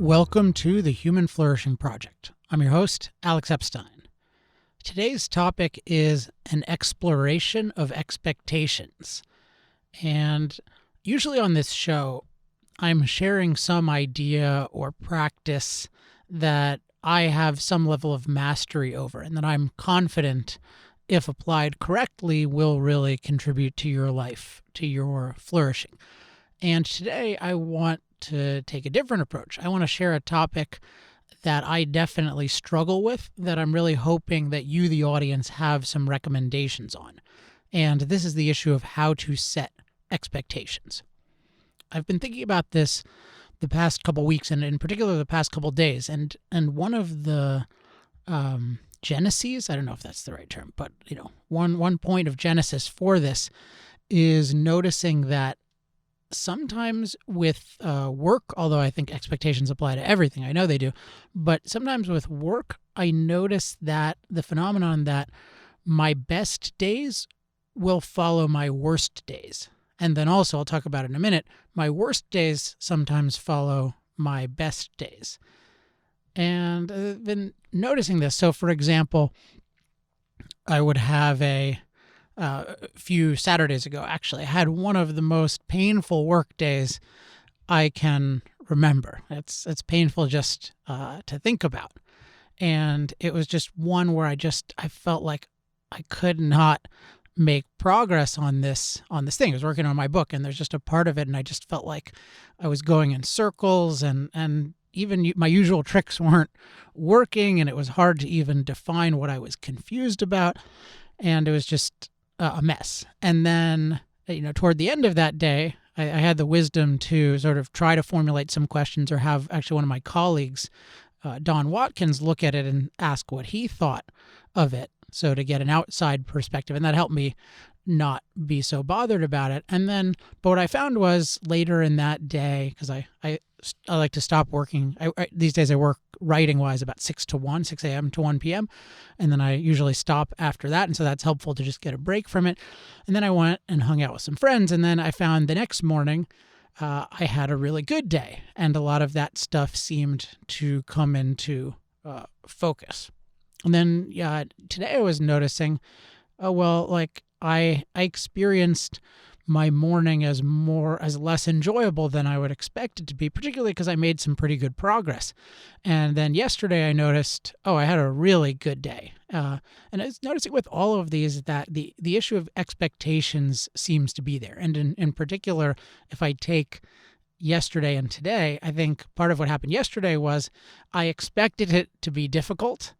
Welcome to the Human Flourishing Project. I'm your host, Alex Epstein. Today's topic is an exploration of expectations. And usually on this show, I'm sharing some idea or practice that I have some level of mastery over and that I'm confident, if applied correctly, will really contribute to your life, to your flourishing. And today I want to take a different approach. I want to share a topic that I definitely struggle with, that I'm really hoping that you, the audience, have some recommendations on. And this is the issue of how to set expectations. I've been thinking about this the past couple weeks, and in particular the past couple days. And one of the genesis, I don't know if that's the right term, but one point of genesis for this is noticing that sometimes with work, although I think expectations apply to everything, I know they do, but sometimes with work, I notice that the phenomenon that my best days will follow my worst days. And then also, I'll talk about it in a minute, my worst days sometimes follow my best days. And I've been noticing this. So for example, I would have a few Saturdays ago, actually, I had one of the most painful work days I can remember. It's painful just to think about. And it was just one where I felt like I could not make progress on this thing. I was working on my book, and there's just a part of it, and I just felt like I was going in circles, and even my usual tricks weren't working, and it was hard to even define what I was confused about, and it was just a mess. And then, toward the end of that day, I had the wisdom to sort of try to formulate some questions, or have actually one of my colleagues, Don Watkins, look at it and ask what he thought of it. So to get an outside perspective, and that helped me not be so bothered about it. And then, but what I found was later in that day, because I like to stop working. These days I work writing-wise about 6 a.m. to 1 p.m. And then I usually stop after that. And so that's helpful to just get a break from it. And then I went and hung out with some friends. And then I found the next morning I had a really good day. And a lot of that stuff seemed to come into focus. And then today I was noticing, I experienced my morning as less enjoyable than I would expect it to be, particularly because I made some pretty good progress. And then yesterday I noticed, I had a really good day. And I was noticing with all of these that the issue of expectations seems to be there. And in particular, if I take yesterday and today, I think part of what happened yesterday was I expected it to be difficult.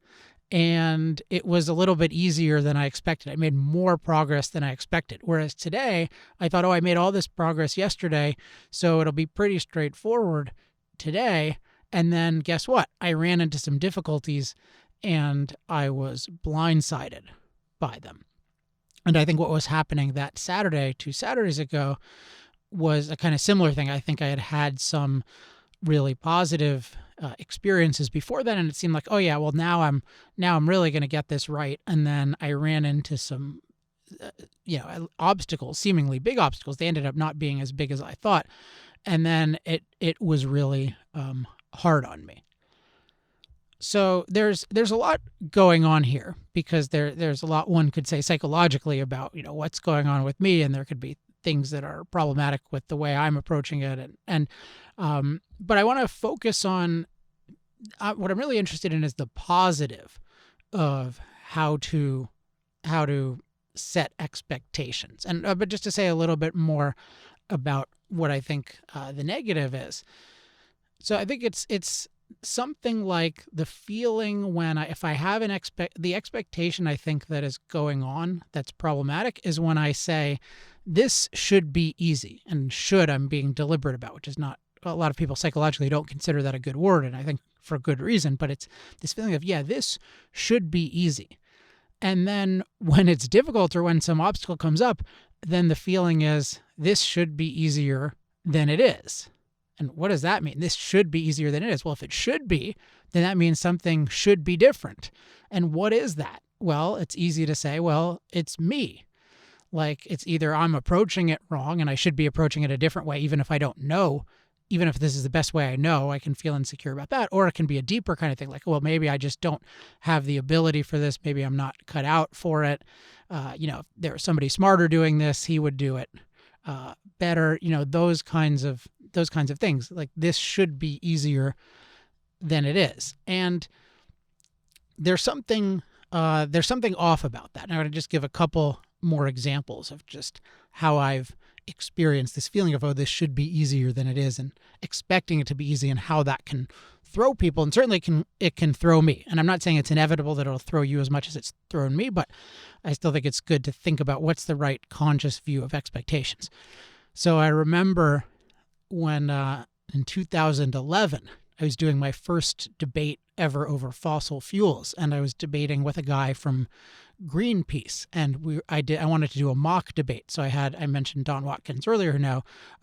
And it was a little bit easier than I expected. I made more progress than I expected. Whereas today, I thought, I made all this progress yesterday, so it'll be pretty straightforward today. And then guess what? I ran into some difficulties, and I was blindsided by them. And I think what was happening that Saturday, 2 Saturdays ago, was a kind of similar thing. I think I had some really positive experiences before that, and it seemed like, now I'm really going to get this right. And then I ran into some obstacles, seemingly big obstacles. They ended up not being as big as I thought, and then it was really hard on me. So there's a lot going on here, because there's a lot one could say psychologically about what's going on with me, and there could be things that are problematic with the way I'm approaching it, but I want to focus on what I'm really interested in is the positive of how to set expectations, and but just to say a little bit more about what I think the negative is. So I think it's something like the feeling when if I have the expectation I think that is going on that's problematic is when I say this should be easy, and should I'm being deliberate about, which is not, a lot of people psychologically don't consider that a good word, and I think for good reason, but it's this feeling of, this should be easy. And then when it's difficult, or when some obstacle comes up, then the feeling is this should be easier than it is. And what does that mean? This should be easier than it is. Well, if it should be, then that means something should be different. And what is that? Well, it's easy to say, it's me. Like, it's either I'm approaching it wrong and I should be approaching it a different way, even if I don't know even if this is the best way I know, I can feel insecure about that. Or it can be a deeper kind of thing, like, well, maybe I just don't have the ability for this. Maybe I'm not cut out for it. If there was somebody smarter doing this, he would do it better. Those kinds of things. Like, this should be easier than it is. And there's something off about that. And I'm going to just give a couple more examples of just how I've experienced this feeling of, oh, this should be easier than it is, and expecting it to be easy, and how that can throw people. And certainly it can throw me. And I'm not saying it's inevitable that it'll throw you as much as it's thrown me, but I still think it's good to think about what's the right conscious view of expectations. So I remember when in 2011, I was doing my first debate ever over fossil fuels, and I was debating with a guy from Greenpeace, and I wanted to do a mock debate. So I mentioned Don Watkins earlier, who now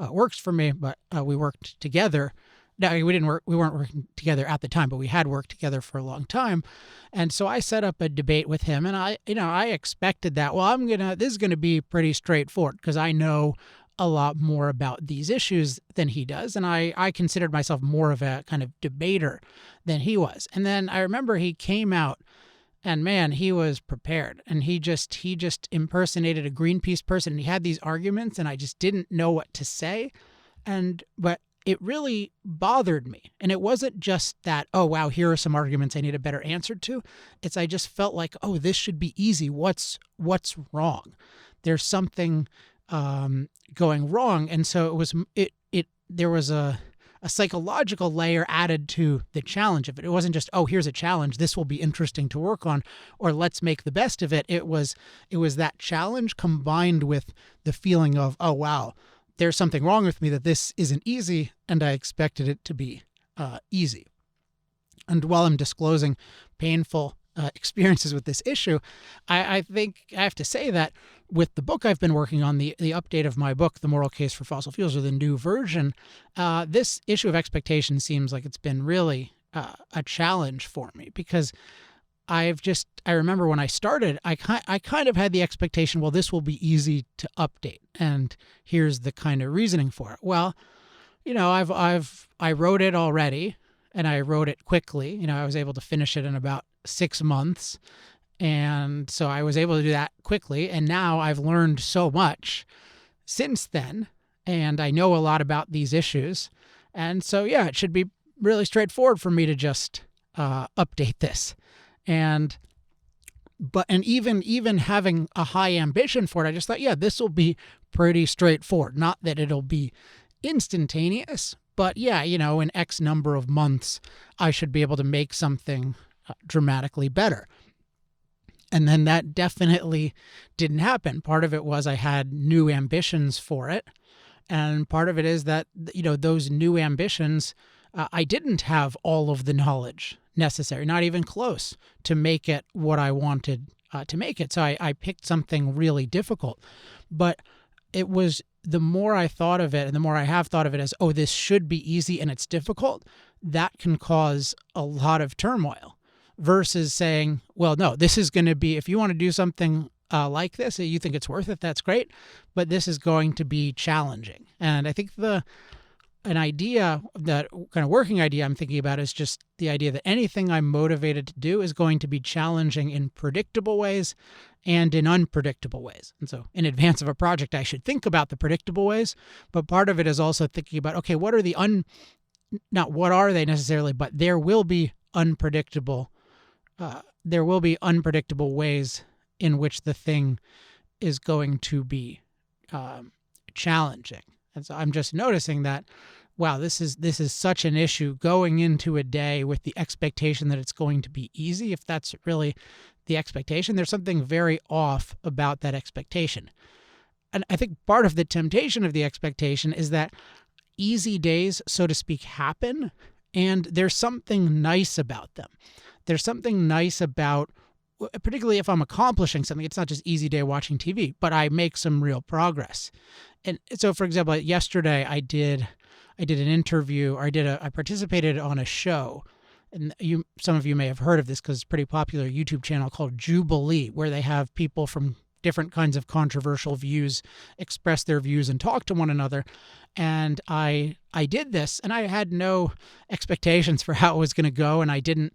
works for me, but we worked together. No, we weren't working together at the time, but we had worked together for a long time. And so I set up a debate with him, and I expected that, well, this is gonna be pretty straightforward, because I know a lot more about these issues than he does. And I considered myself more of a kind of debater than he was. And then I remember he came out, and man, he was prepared. And he just impersonated a Greenpeace person. And he had these arguments, and I just didn't know what to say. But it really bothered me. And it wasn't just that, oh, wow, here are some arguments I need a better answer to. I just felt like, oh, this should be easy. What's wrong? There's something going wrong. And so there was a psychological layer added to the challenge of it. It wasn't just, oh, here's a challenge, this will be interesting to work on, or let's make the best of it. It was that challenge combined with the feeling of, oh, wow, there's something wrong with me, that this isn't easy, and I expected it to be easy. And while I'm disclosing painful experiences with this issue, I think I have to say that with the book I've been working on, the update of my book, The Moral Case for Fossil Fuels, or the new version, this issue of expectation seems like it's been really a challenge for me, because I remember when I started, I kind of had the expectation, well, this will be easy to update, and here's the kind of reasoning for it. Well, I wrote it already, and I wrote it quickly. I was able to finish it in about 6 months. And so I was able to do that quickly. And now I've learned so much since then, and I know a lot about these issues. And so, yeah, it should be really straightforward for me to just update this. And even having a high ambition for it, I just thought, yeah, this will be pretty straightforward. Not that it'll be instantaneous, but yeah, in X number of months, I should be able to make something dramatically better. And then that definitely didn't happen. Part of it was I had new ambitions for it. And part of it is that, those new ambitions, I didn't have all of the knowledge necessary, not even close, to make it what I wanted to make it. So I picked something really difficult. But it was, the more I thought of it, and the more I have thought of it as, oh, this should be easy and it's difficult, that can cause a lot of turmoil. Versus saying, well, no, this is going to be, if you want to do something like this, you think it's worth it, that's great, but this is going to be challenging. And I think an idea, that kind of working idea I'm thinking about, is just the idea that anything I'm motivated to do is going to be challenging in predictable ways and in unpredictable ways. And so in advance of a project, I should think about the predictable ways, but part of it is also thinking about, okay, what are not what are they necessarily, but there will be unpredictable ways in which the thing is going to be challenging. And so I'm just noticing that, wow, this is such an issue, going into a day with the expectation that it's going to be easy. If that's really the expectation, there's something very off about that expectation. And I think part of the temptation of the expectation is that easy days, so to speak, happen, and there's something nice about them. There's something nice about, particularly if I'm accomplishing something, it's not just easy day watching TV, but I make some real progress. And so, for example, yesterday I did an interview, or I participated on a show, and some of you may have heard of this because it's a pretty popular YouTube channel called Jubilee, where they have people from different kinds of controversial views express their views and talk to one another. And I I did this, and I had no expectations for how it was going to go, and I didn't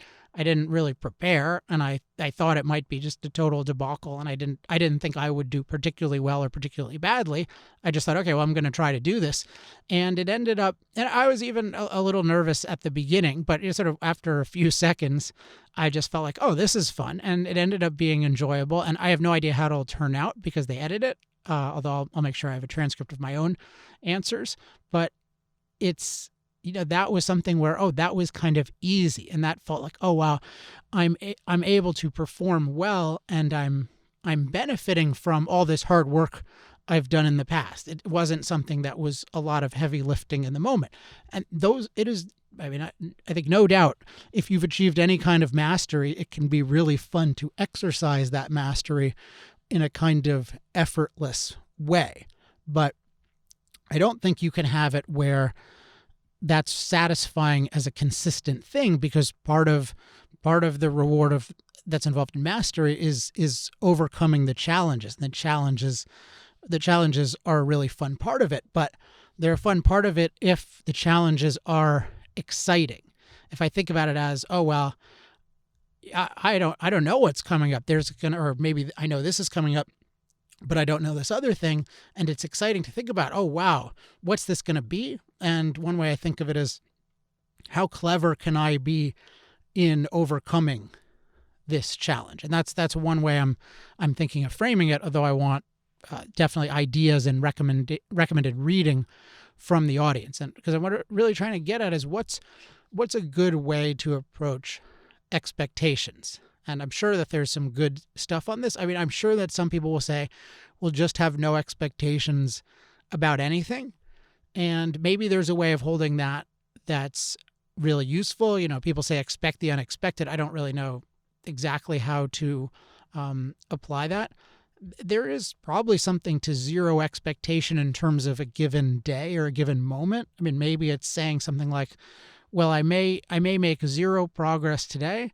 really prepare, and I thought it might be just a total debacle, and I didn't think I would do particularly well or particularly badly. I just thought, okay, well, I'm going to try to do this, and it ended up, and I was even a little nervous at the beginning, but sort of after a few seconds, I just felt like, oh, this is fun, and it ended up being enjoyable, and I have no idea how it'll turn out because they edit it, although I'll make sure I have a transcript of my own answers, but it's, that was something where, oh, that was kind of easy, and that felt like, oh wow, I'm able to perform well, and I'm benefiting from all this hard work I've done in the past. It wasn't something that was a lot of heavy lifting in the moment, and I think no doubt, if you've achieved any kind of mastery, it can be really fun to exercise that mastery in a kind of effortless way, but I don't think you can have it where that's satisfying as a consistent thing, because part of the reward of that's involved in mastery is overcoming the challenges. And the challenges are a really fun part of it, but they're a fun part of it if the challenges are exciting. If I think about it as, oh well, I don't know what's coming up. Or maybe I know this is coming up, but I don't know this other thing, and it's exciting to think about, oh wow, what's this going to be? And one way I think of it is, how clever can I be in overcoming this challenge? And that's one way I'm thinking of framing it, although I want definitely ideas and recommended reading from the audience. And because I'm really trying to get at is what's a good way to approach expectations. And I'm sure that there's some good stuff on this. I mean, I'm sure that some people will say, we'll just have no expectations about anything. And maybe there's a way of holding that's really useful. People say expect the unexpected. I don't really know exactly how to apply that. There is probably something to zero expectation in terms of a given day or a given moment. I mean, maybe it's saying something like, well, I may make zero progress today,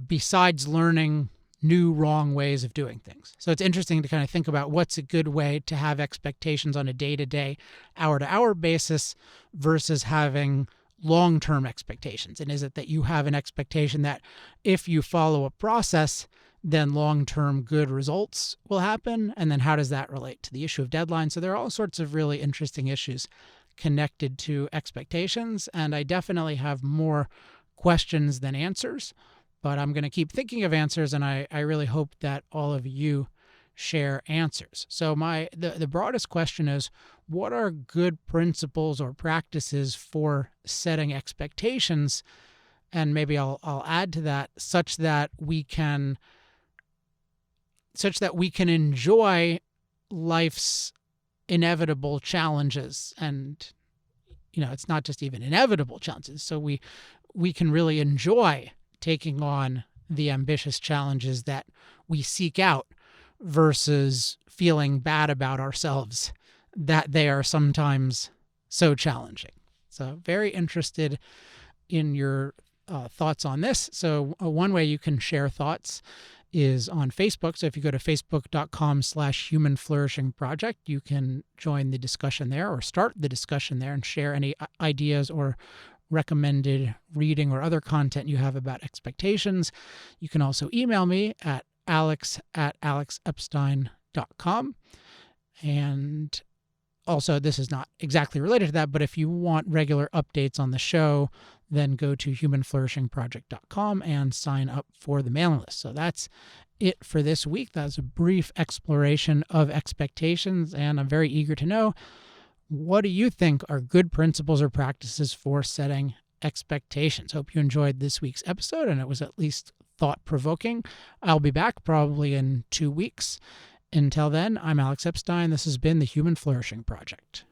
besides learning new wrong ways of doing things. So it's interesting to kind of think about what's a good way to have expectations on a day-to-day, hour-to-hour basis versus having long-term expectations. And is it that you have an expectation that if you follow a process, then long-term good results will happen? And then how does that relate to the issue of deadline? So there are all sorts of really interesting issues connected to expectations. And I definitely have more questions than answers, but I'm going to keep thinking of answers, and I really hope that all of you share answers. So the broadest question is, what are good principles or practices for setting expectations? And maybe I'll add to that, such that we can enjoy life's inevitable challenges. And it's not just even inevitable challenges. So we can really enjoy taking on the ambitious challenges that we seek out versus feeling bad about ourselves that they are sometimes so challenging. So very interested in your thoughts on this. So one way you can share thoughts is on Facebook. So if you go to facebook.com/Human Flourishing Project, you can join the discussion there or start the discussion there and share any ideas or recommended reading or other content you have about expectations. You can also email me at alex@alexepstein.com. And also, this is not exactly related to that, but if you want regular updates on the show, then go to humanflourishingproject.com and sign up for the mailing list. So that's it for this week. That's a brief exploration of expectations, and I'm very eager to know, what do you think are good principles or practices for setting expectations? Hope you enjoyed this week's episode and it was at least thought-provoking. I'll be back probably in 2 weeks. Until then, I'm Alex Epstein. This has been the Human Flourishing Project.